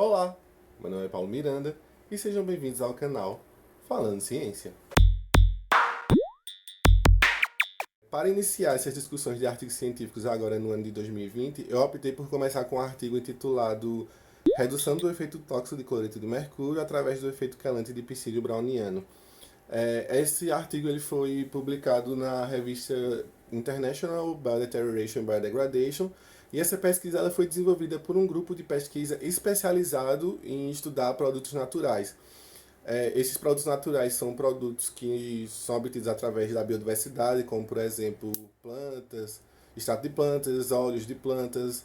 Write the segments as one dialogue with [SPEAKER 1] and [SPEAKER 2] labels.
[SPEAKER 1] Olá, meu nome é Paulo Miranda e sejam bem-vindos ao canal Falando Ciência. Para iniciar essas discussões de artigos científicos agora no ano de 2020, eu optei por começar com um artigo intitulado Redução do efeito tóxico de cloreto de mercúrio através do efeito quelante de psídio browniano. Esse artigo ele foi publicado na revista International Biodeterioration and Biodegradation, e essa pesquisa ela foi desenvolvida por um grupo de pesquisa especializado em estudar produtos naturais. Esses produtos naturais são produtos que são obtidos através da biodiversidade, como por exemplo plantas, extrato de plantas, óleos de plantas,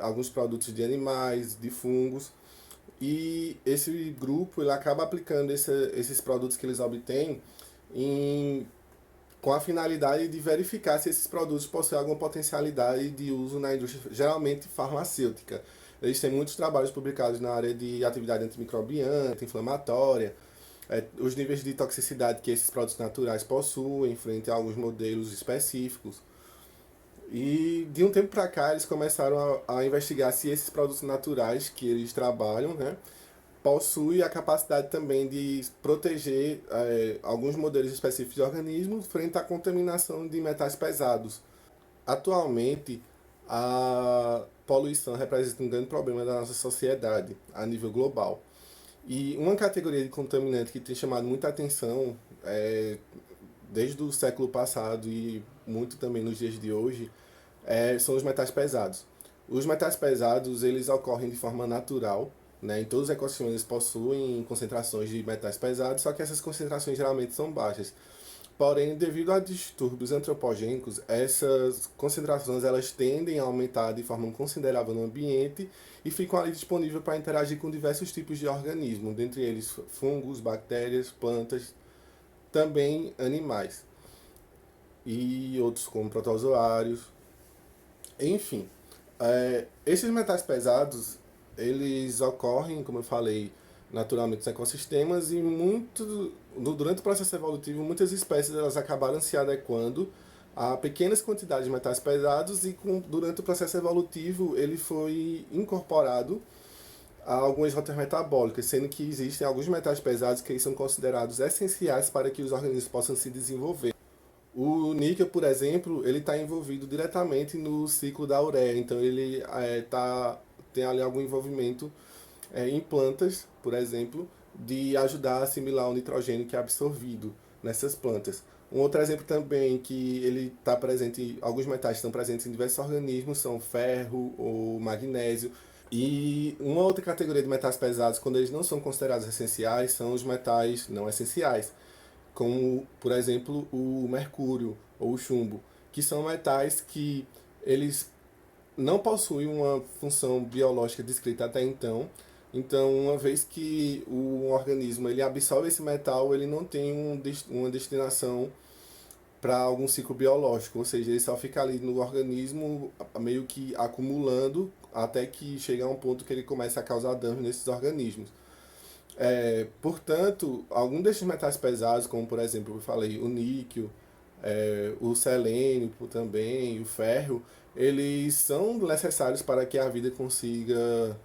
[SPEAKER 1] alguns produtos de animais, de fungos. E esse grupo ele acaba aplicando esses produtos que eles obtêm em, com a finalidade de verificar se esses produtos possuem alguma potencialidade de uso na indústria, geralmente farmacêutica. Eles têm muitos trabalhos publicados na área de atividade antimicrobiana, anti-inflamatória, os níveis de toxicidade que esses produtos naturais possuem frente a alguns modelos específicos. E de um tempo para cá eles começaram a investigar se esses produtos naturais que eles trabalham, né, possuem a capacidade também de proteger alguns modelos específicos de organismos frente à contaminação de metais pesados. Atualmente, a poluição representa um grande problema da nossa sociedade a nível global. E uma categoria de contaminante que tem chamado muita atenção desde o século passado e muito também nos dias de hoje são os metais pesados. Os metais pesados eles ocorrem de forma natural, né? Em todos os ecossistemas eles possuem concentrações de metais pesados, só que essas concentrações geralmente são baixas. Porém, devido a distúrbios antropogênicos, essas concentrações elas tendem a aumentar de forma considerável no ambiente e ficam ali disponíveis para interagir com diversos tipos de organismos, dentre eles fungos, bactérias, plantas, também animais e outros como protozoários. Enfim, esses metais pesados eles ocorrem, como eu falei, naturalmente nos ecossistemas e durante o processo evolutivo muitas espécies elas acabaram se adequando a pequenas quantidades de metais pesados e durante o processo evolutivo ele foi incorporado a algumas rotas metabólicas, sendo que existem alguns metais pesados que são considerados essenciais para que os organismos possam se desenvolver. O níquel, por exemplo, ele está envolvido diretamente no ciclo da ureia, então ele tem ali algum envolvimento em plantas, por exemplo, de ajudar a assimilar o nitrogênio que é absorvido nessas plantas. Um outro exemplo também que ele está presente, alguns metais estão presentes em diversos organismos, são ferro ou magnésio. E uma outra categoria de metais pesados, quando eles não são considerados essenciais, são os metais não essenciais, como, por exemplo, o mercúrio ou o chumbo, que são metais que eles não possuem uma função biológica descrita até então. Então, uma vez que o organismo ele absorve esse metal, ele não tem uma destinação para algum ciclo biológico, ou seja, ele só fica ali no organismo meio que acumulando até que chega a um ponto que ele começa a causar dano nesses organismos. Portanto, algum desses metais pesados, como por exemplo eu falei, o níquel, o selênio também, o ferro, eles são necessários para que a vida consiga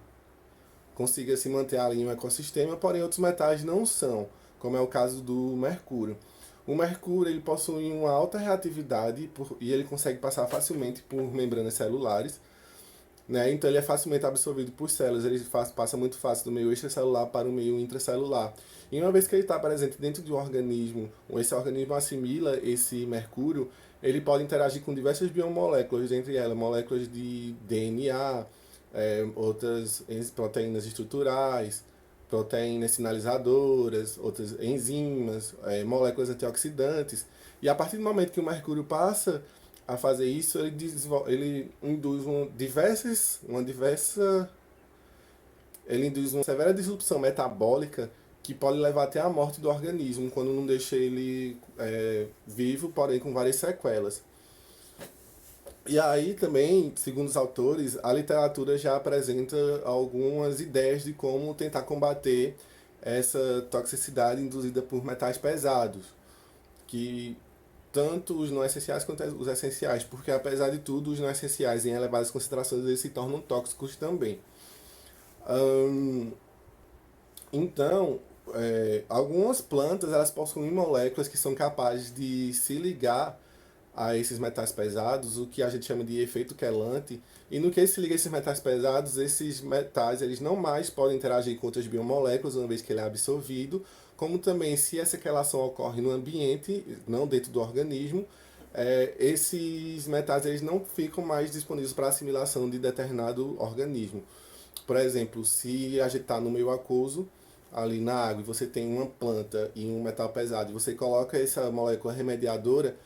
[SPEAKER 1] se manter ali em um ecossistema, porém outros metais não são, como é o caso do mercúrio. O mercúrio ele possui uma alta reatividade e ele consegue passar facilmente por membranas celulares, né? Então ele é facilmente absorvido por células, ele passa muito fácil do meio extracelular para o meio intracelular. E uma vez que ele está presente dentro de um organismo, esse organismo assimila esse mercúrio, ele pode interagir com diversas biomoléculas, dentre elas moléculas de DNA, outras proteínas estruturais, proteínas sinalizadoras, outras enzimas, moléculas antioxidantes. E a partir do momento que o mercúrio passa a fazer isso, ele induz ele induz uma severa disrupção metabólica que pode levar até a morte do organismo, quando não deixa ele vivo, porém com várias sequelas. E aí também, segundo os autores, a literatura já apresenta algumas ideias de como tentar combater essa toxicidade induzida por metais pesados, que tanto os não essenciais quanto os essenciais, porque apesar de tudo, os não essenciais em elevadas concentrações eles se tornam tóxicos também. Ahn, então, algumas plantas elas possuem moléculas que são capazes de se ligar a esses metais pesados, o que a gente chama de efeito quelante. E no que se liga a esses metais pesados, esses metais eles não mais podem interagir com outras biomoléculas, uma vez que ele é absorvido, como também se essa relação ocorre no ambiente, não dentro do organismo, esses metais eles não ficam mais disponíveis para assimilação de determinado organismo. Por exemplo, se a gente está no meio aquoso, ali na água, e você tem uma planta e um metal pesado, e você coloca essa molécula remediadora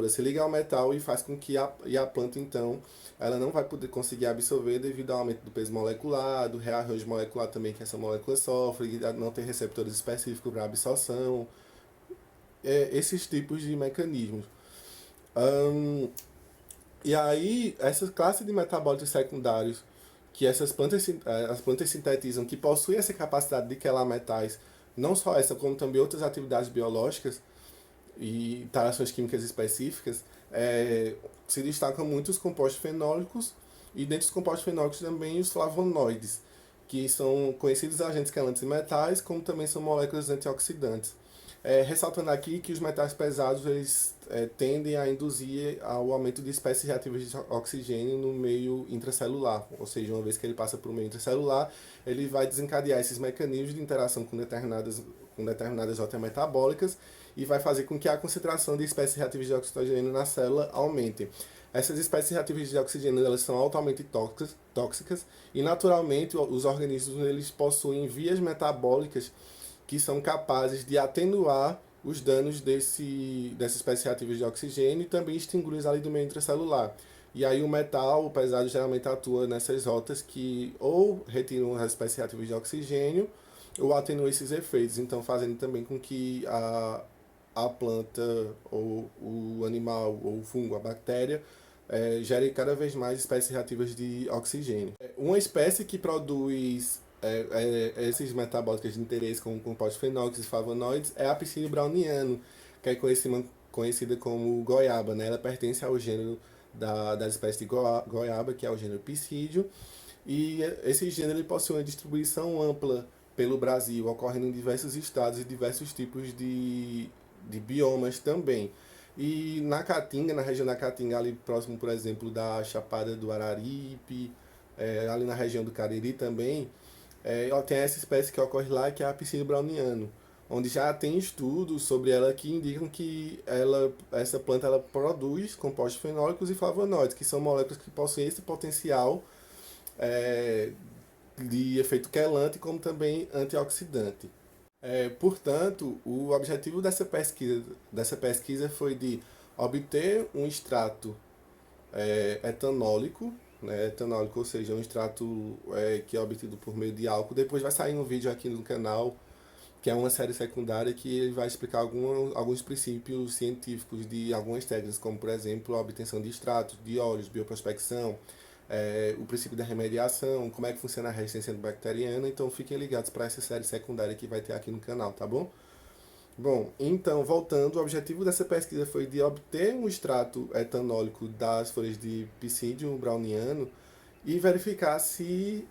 [SPEAKER 1] se liga ao metal e faz com que a planta, então, ela não vai poder conseguir absorver devido ao aumento do peso molecular, do rearranjo molecular também que essa molécula sofre, não ter receptores específicos para absorção, esses tipos de mecanismos. Ahn, e aí, essa classe de metabólitos secundários que as plantas sintetizam, que possuem essa capacidade de quelar metais, não só essa, como também outras atividades biológicas e interações químicas específicas, se destacam muito os compostos fenólicos e dentre os compostos fenólicos também os flavonoides, que são conhecidos agentes quelantes de metais, como também são moléculas antioxidantes. Ressaltando aqui que os metais pesados eles tendem a induzir ao aumento de espécies reativas de oxigênio no meio intracelular, ou seja, uma vez que ele passa para o meio intracelular, ele vai desencadear esses mecanismos de interação com determinadas rotas metabólicas e vai fazer com que a concentração de espécies reativas de oxigênio na célula aumente. Essas espécies reativas de oxigênio elas são altamente tóxicas e naturalmente os organismos eles possuem vias metabólicas que são capazes de atenuar os danos dessas espécies reativas de oxigênio e também extingui-los ali do meio intracelular. E aí o metal, o pesado, geralmente atua nessas rotas que ou retiram as espécies reativas de oxigênio ou atenuam esses efeitos, então fazendo também com que a planta ou o animal ou o fungo, a bactéria, gere cada vez mais espécies reativas de oxigênio. Uma espécie que produz esses metabólicos de interesse como compostos fenólicos e flavonoides é a Pseudo browniano, que é conhecida como goiaba, né? Ela pertence ao gênero das espécies de goiaba, que é o gênero Psidio, e esse gênero ele possui uma distribuição ampla pelo Brasil, ocorrendo em diversos estados e diversos tipos de biomas também. E na Caatinga, na região da Caatinga, ali próximo, por exemplo, da Chapada do Araripe, ali na região do Cariri também, tem essa espécie que ocorre lá, que é a Pseudo browniano, onde já tem estudos sobre ela que indicam que essa planta ela produz compostos fenólicos e flavonoides, que são moléculas que possuem esse potencial é, de efeito quelante, como também antioxidante. Portanto, o objetivo dessa pesquisa foi de obter um extrato etanólico, né, etanólico, ou seja, um extrato que é obtido por meio de álcool. Depois vai sair um vídeo aqui no canal, que é uma série secundária, que ele vai explicar alguns princípios científicos de algumas técnicas, como, por exemplo, a obtenção de extratos, de óleos, bioprospecção, o princípio da remediação, como é que funciona a resistência bacteriana. Então, fiquem ligados para essa série secundária que vai ter aqui no canal, tá bom? Bom, então, voltando, o objetivo dessa pesquisa foi de obter um extrato etanólico das folhas de Psidium browniano e verificar se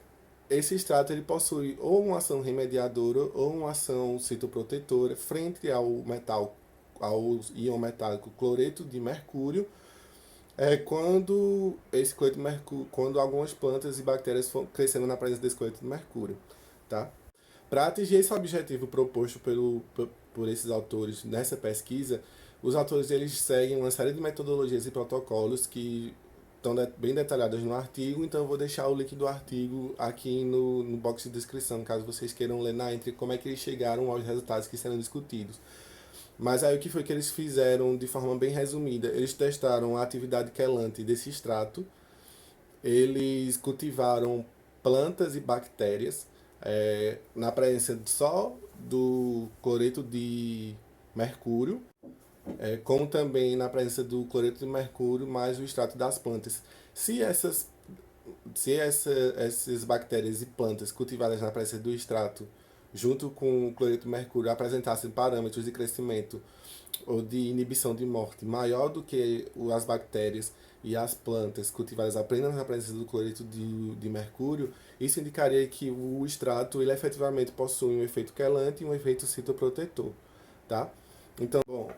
[SPEAKER 1] esse extrato ele possui ou uma ação remediadora ou uma ação citoprotetora frente ao íon metálico cloreto de mercúrio, quando algumas plantas e bactérias vão crescendo na presença desse cloreto de mercúrio, tá? Para atingir esse objetivo proposto por esses autores nessa pesquisa, os autores eles seguem uma série de metodologias e protocolos que estão bem detalhadas no artigo, então eu vou deixar o link do artigo aqui no box de descrição, caso vocês queiram ler na íntegra como é que eles chegaram aos resultados que serão discutidos. Mas aí o que foi que eles fizeram de forma bem resumida? Eles testaram a atividade quelante desse extrato, eles cultivaram plantas e bactérias na presença só do cloreto de mercúrio, como também na presença do cloreto de mercúrio mais o extrato das plantas. Se essas bactérias e plantas cultivadas na presença do extrato junto com o cloreto de mercúrio, apresentassem parâmetros de crescimento ou de inibição de morte maior do que as bactérias e as plantas cultivadas apenas na presença do cloreto de mercúrio, isso indicaria que o extrato ele efetivamente possui um efeito quelante e um efeito citoprotetor, tá? Então, bom,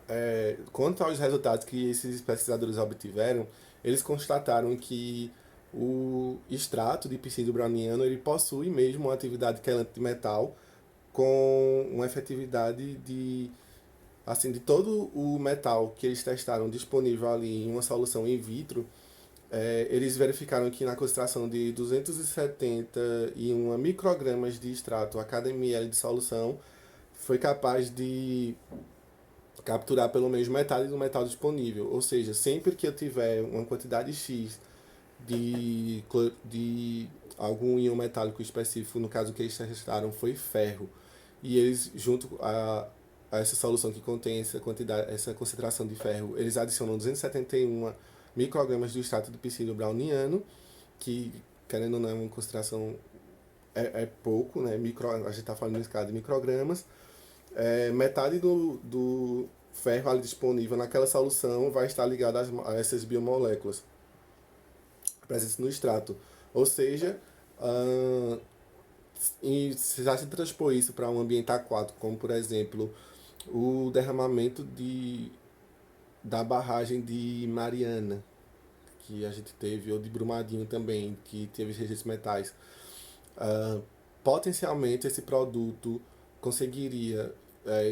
[SPEAKER 1] quanto aos resultados que esses pesquisadores obtiveram, eles constataram que o extrato de psídio browniano ele possui mesmo uma atividade quelante de metal com uma efetividade de assim de todo o metal que eles testaram disponível ali em uma solução in vitro, eles verificaram que na concentração de 271 microgramas de extrato a cada ml de solução foi capaz de capturar pelo menos metade do metal disponível. Ou seja, sempre que eu tiver uma quantidade X de algum íon metálico específico, no caso que eles testaram foi ferro, e eles, junto a essa solução que contém essa quantidade, essa concentração de ferro, eles adicionam 271 microgramas do extrato de psídio browniano, que, querendo ou não, é uma concentração é pouco, né? A gente está falando nesse caso de microgramas. Metade do ferro ali disponível naquela solução vai estar ligado a essas biomoléculas presentes no extrato. Ou seja, e se já se transpor isso para um ambiente aquático, como por exemplo o derramamento da barragem de Mariana, que a gente teve, ou de Brumadinho também, que teve rejeitos metais, ah, potencialmente esse produto conseguiria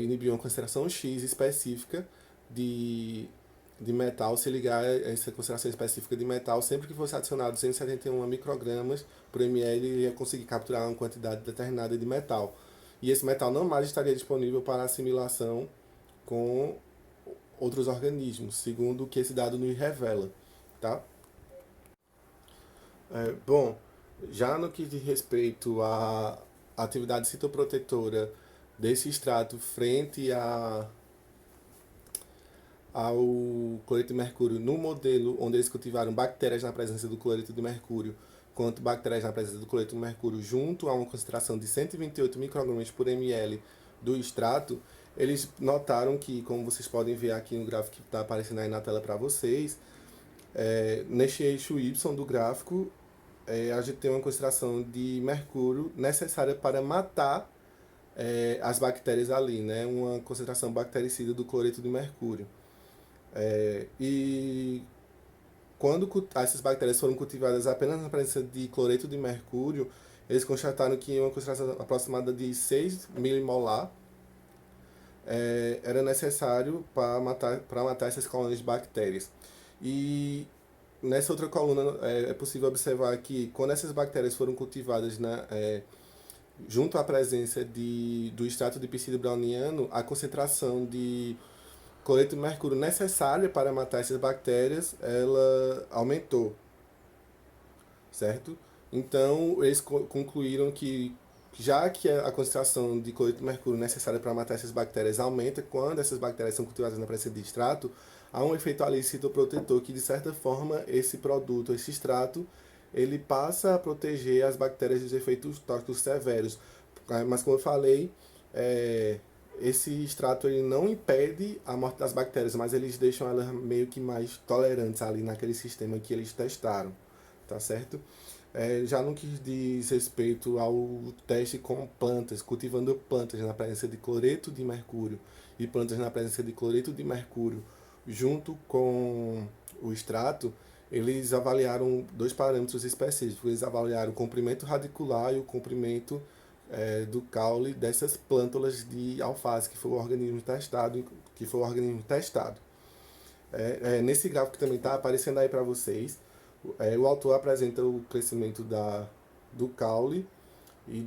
[SPEAKER 1] inibir uma concentração X específica de, de metal, se ligar a essa concentração específica de metal, sempre que fosse adicionado 271 microgramas por ml, ele ia conseguir capturar uma quantidade determinada de metal. E esse metal não mais estaria disponível para assimilação com outros organismos, segundo o que esse dado nos revela, tá? Bom, já no que diz respeito à atividade citoprotetora desse extrato frente ao cloreto de mercúrio no modelo onde eles cultivaram bactérias na presença do cloreto de mercúrio, quanto bactérias na presença do cloreto de mercúrio junto a uma concentração de 128 microgramas por ml do extrato, eles notaram que, como vocês podem ver aqui no gráfico que está aparecendo aí na tela para vocês, neste eixo Y do gráfico, a gente tem uma concentração de mercúrio necessária para matar as bactérias ali, né? Uma concentração bactericida do cloreto de mercúrio. E quando essas bactérias foram cultivadas apenas na presença de cloreto de mercúrio, eles constataram que uma concentração aproximada de 6 milimolar era necessário para matar essas colônias de bactérias. E nessa outra coluna é possível observar que quando essas bactérias foram cultivadas junto à presença do extrato de psídio browniano, a concentração de cloreto de mercúrio necessária para matar essas bactérias, ela aumentou, certo? Então, eles concluíram que já que a concentração de cloreto de mercúrio necessária para matar essas bactérias aumenta quando essas bactérias são cultivadas na presença de extrato, há um efeito ali citoprotetor que, de certa forma, esse produto, esse extrato, ele passa a proteger as bactérias dos efeitos tóxicos severos. Mas, como eu falei, esse extrato ele não impede a morte das bactérias, mas eles deixam elas meio que mais tolerantes ali naquele sistema que eles testaram, tá certo? Já no que diz respeito ao teste com plantas, cultivando plantas na presença de cloreto de mercúrio e plantas na presença de cloreto de mercúrio junto com o extrato, eles avaliaram dois parâmetros específicos. Eles avaliaram o comprimento radicular e o comprimento do caule dessas plântulas de alface, que foi o organismo testado. Nesse gráfico que também está aparecendo aí para vocês, o autor apresenta o crescimento do caule e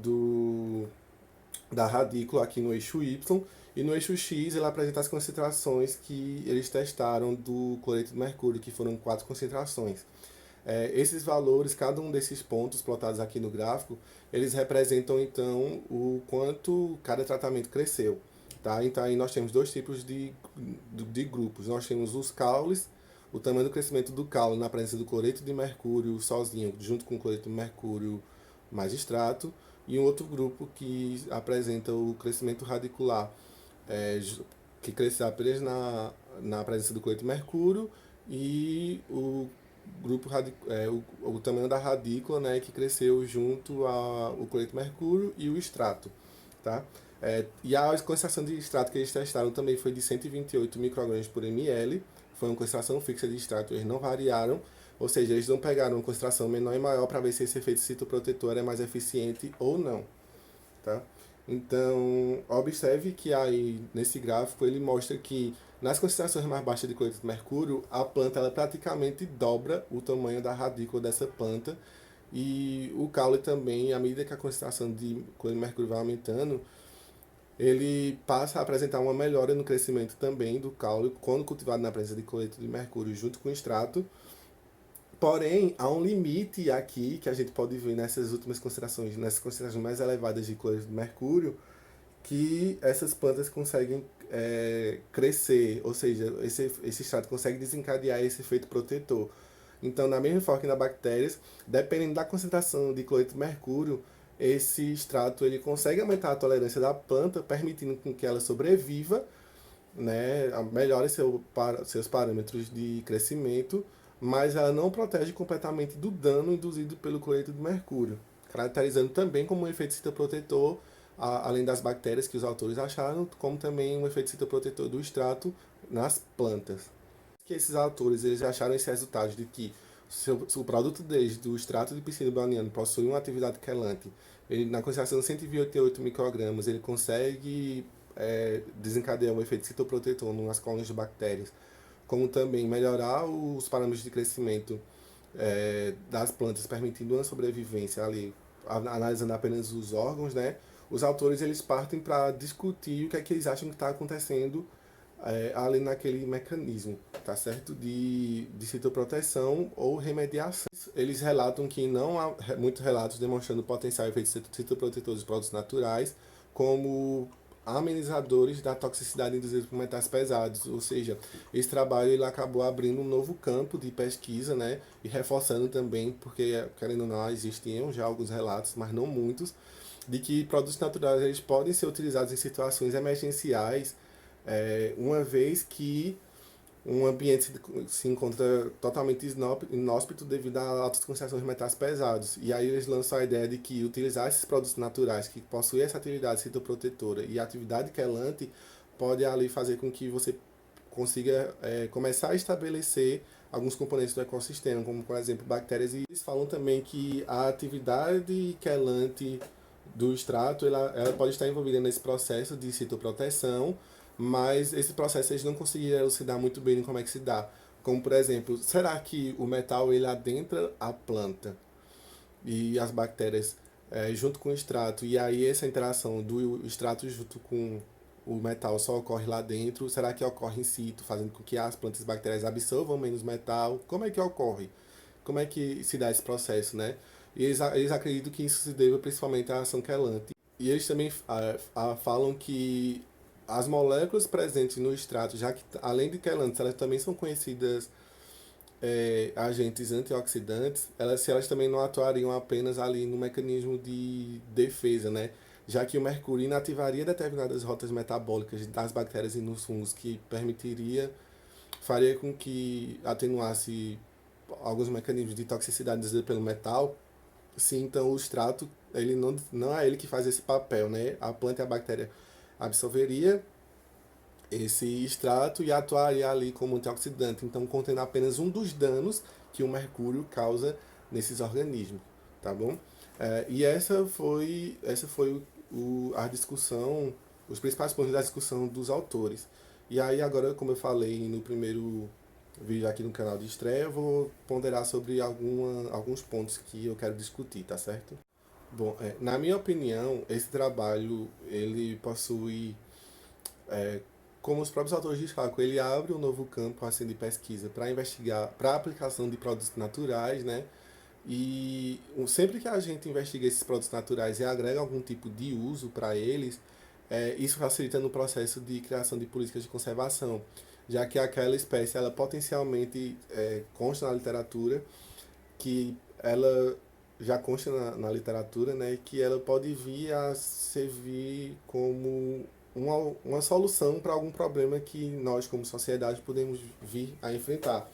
[SPEAKER 1] da radícula aqui no eixo Y, e no eixo X ele apresenta as concentrações que eles testaram do cloreto de mercúrio, que foram 4 concentrações. Esses valores, cada um desses pontos plotados aqui no gráfico, eles representam então o quanto cada tratamento cresceu. Tá? Então aí nós temos dois tipos de grupos. Nós temos os caules, o tamanho do crescimento do caule na presença do cloreto de mercúrio sozinho, junto com o cloreto de mercúrio mais extrato, e um outro grupo que apresenta o crescimento radicular, que cresce apenas na presença do cloreto de mercúrio, e o o tamanho da radícula, né, que cresceu junto ao cloreto de mercúrio e o extrato, tá? E a concentração de extrato que eles testaram também foi de 128 microgramas por ml, foi uma concentração fixa de extrato, eles não variaram, ou seja, eles não pegaram uma concentração menor e maior para ver se esse efeito citoprotetor é mais eficiente ou não, tá? Então, observe que aí nesse gráfico ele mostra que nas concentrações mais baixas de cloreto de mercúrio, a planta ela praticamente dobra o tamanho da radícula dessa planta, e o caule também, à medida que a concentração de cloreto de mercúrio vai aumentando, ele passa a apresentar uma melhora no crescimento também do caule quando cultivado na presença de cloreto de mercúrio junto com extrato. Porém, há um limite aqui que a gente pode ver nessas últimas considerações, nessas considerações mais elevadas de cloreto de mercúrio, que essas plantas conseguem crescer, ou seja, esse extrato consegue desencadear esse efeito protetor. Então, da mesma forma que nas bactérias, dependendo da concentração de cloreto de mercúrio, esse extrato ele consegue aumentar a tolerância da planta, permitindo com que ela sobreviva, né, melhore seus parâmetros de crescimento, mas ela não protege completamente do dano induzido pelo cloreto de mercúrio, caracterizando também como um efeito citoprotetor, além das bactérias que os autores acharam, como também um efeito citoprotetor do extrato nas plantas. Que esses autores eles acharam esse resultado de que se o produto deles, do extrato de pseudo balneano, possui uma atividade quelante, ele, na concentração de 128 microgramas, ele consegue desencadear um efeito citoprotetor nas colônias de bactérias, como também melhorar os parâmetros de crescimento das plantas, permitindo uma sobrevivência ali, analisando apenas os órgãos, né? Os autores eles partem para discutir o que é que eles acham que está acontecendo ali naquele mecanismo, tá certo? De citoproteção ou remediação. Eles relatam que não há muitos relatos demonstrando o potencial efeito citoprotetor dos produtos naturais como amenizadores da toxicidade induzida por metais pesados, ou seja, esse trabalho ele acabou abrindo um novo campo de pesquisa, né, e reforçando também, porque querendo ou não, existiam já alguns relatos, mas não muitos, de que produtos naturais eles podem ser utilizados em situações emergenciais, uma vez que um ambiente se encontra totalmente inóspito devido a altas concentrações de metais pesados. E aí eles lançam a ideia de que utilizar esses produtos naturais que possuem essa atividade citoprotetora e atividade quelante pode ali fazer com que você consiga começar a estabelecer alguns componentes do ecossistema, como por exemplo bactérias. E eles falam também que a atividade quelante do extrato ela pode estar envolvida nesse processo de citoproteção, mas esse processo eles não conseguiram elucidar muito bem como é que se dá. Como, por exemplo, será que o metal ele adentra a planta e as bactérias junto com o extrato, e aí essa interação do extrato junto com o metal só ocorre lá dentro? Será que ocorre in situ, fazendo com que as plantas e bactérias absorvam menos metal? Como é que ocorre? Como é que se dá esse processo, né? E eles acreditam que isso se deva principalmente à ação quelante. E eles também falam que as moléculas presentes no extrato, já que além de quelantes, elas também são conhecidas agentes antioxidantes, se elas também não atuariam apenas ali no mecanismo de defesa, né? Já que o mercúrio inativaria determinadas rotas metabólicas das bactérias e nos fungos, que faria com que atenuasse alguns mecanismos de toxicidade induzidos pelo metal. Sim, então o extrato, ele não é ele que faz esse papel, né? A planta e a bactéria absorveria esse extrato e atuaria ali como antioxidante, então contendo apenas um dos danos que o mercúrio causa nesses organismos, tá bom? E essa foi a discussão, os principais pontos da discussão dos autores. E aí agora, como eu falei no primeiro vídeo aqui no canal de estreia, eu vou ponderar sobre alguns pontos que eu quero discutir, tá certo? Bom, na minha opinião, esse trabalho, ele possui, é, como os próprios autores destacam, ele abre um novo campo assim, de pesquisa para investigar, para a aplicação de produtos naturais, né? E sempre que a gente investiga esses produtos naturais e agrega algum tipo de uso para eles, isso facilita no processo de criação de políticas de conservação, já que aquela espécie, ela potencialmente consta na literatura que ela já consta na literatura, né, que ela pode vir a servir como uma solução para algum problema que nós, como sociedade, podemos vir a enfrentar.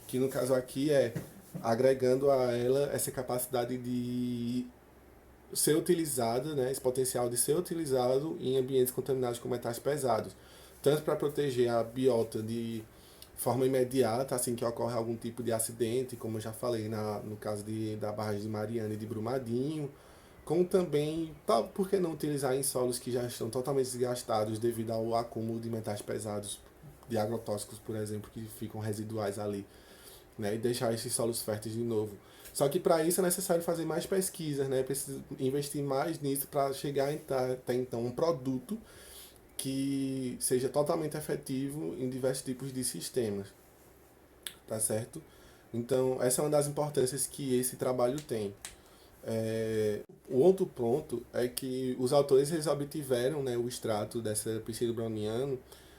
[SPEAKER 1] Que no caso aqui é agregando a ela essa capacidade de ser utilizada, né, esse potencial de ser utilizado em ambientes contaminados com metais pesados, tanto para proteger a biota de forma imediata, assim que ocorre algum tipo de acidente, como eu já falei no caso da barragem de Mariana e de Brumadinho, como também, por que não utilizar em solos que já estão totalmente desgastados devido ao acúmulo de metais pesados, de agrotóxicos, por exemplo, que ficam residuais ali, né, e deixar esses solos férteis de novo. Só que para isso é necessário fazer mais pesquisas, né? Precisa investir mais nisso para chegar até então um produto que seja totalmente efetivo em diversos tipos de sistemas, tá certo? Então, essa é uma das importâncias que esse trabalho tem. O outro ponto é que os autores eles obtiveram, né, o extrato dessa Priscilla Browniano,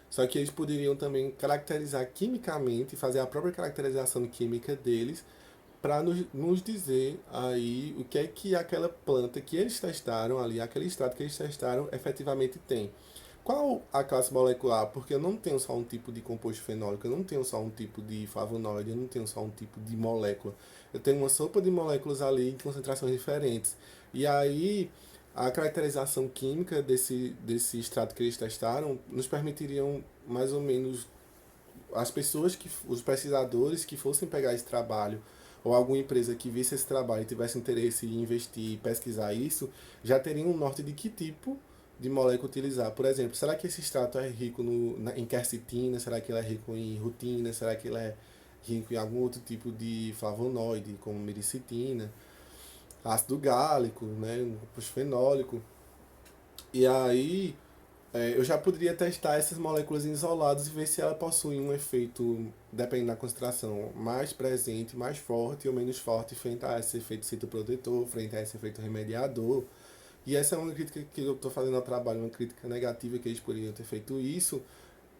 [SPEAKER 1] só que eles poderiam também caracterizar quimicamente, fazer a própria caracterização química deles, para nos dizer aí o que é que aquela planta que eles testaram ali, aquele extrato que eles testaram, efetivamente tem. Qual a classe molecular? Porque eu não tenho só um tipo de composto fenólico, eu não tenho só um tipo de flavonoide, eu não tenho só um tipo de molécula. Eu tenho uma sopa de moléculas ali em concentrações diferentes. E aí, a caracterização química desse extrato que eles testaram nos permitiriam mais ou menos as pessoas os pesquisadores que fossem pegar esse trabalho ou alguma empresa que visse esse trabalho e tivesse interesse em investir e pesquisar isso, já teriam um norte de que tipo de molécula utilizar. Por exemplo, será que esse extrato é rico em quercetina? Será que ele é rico em rutina? Será que ele é rico em algum outro tipo de flavonoide, como miricetina, ácido gálico, né, um composto fenólico? E aí, eu já poderia testar essas moléculas isoladas e ver se ela possui um efeito, dependendo da concentração, mais presente, mais forte ou menos forte frente a esse efeito citoprotetor, frente a esse efeito remediador. E essa é uma crítica que eu estou fazendo ao trabalho, uma crítica negativa que eles poderiam ter feito isso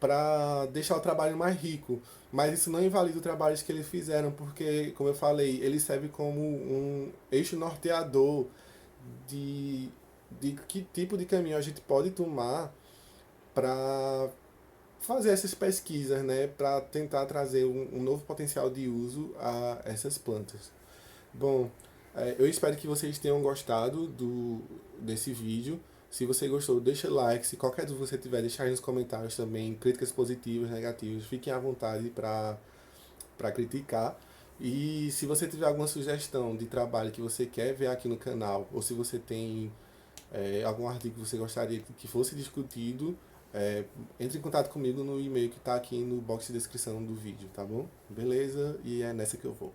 [SPEAKER 1] para deixar o trabalho mais rico. Mas isso não invalida o trabalho que eles fizeram, porque, como eu falei, ele serve como um eixo norteador de, de que tipo de caminho a gente pode tomar para fazer essas pesquisas, né, para tentar trazer um novo potencial de uso a essas plantas. Bom, eu espero que vocês tenham gostado desse vídeo. Se você gostou, deixa like. Se qualquer dúvida você tiver, deixa aí nos comentários também. Críticas positivas, negativas. Fiquem à vontade para criticar. E se você tiver alguma sugestão de trabalho que você quer ver aqui no canal, ou se você tem algum artigo que você gostaria que fosse discutido, entre em contato comigo no e-mail que está aqui no box de descrição do vídeo, tá bom? Beleza? E é nessa que eu vou.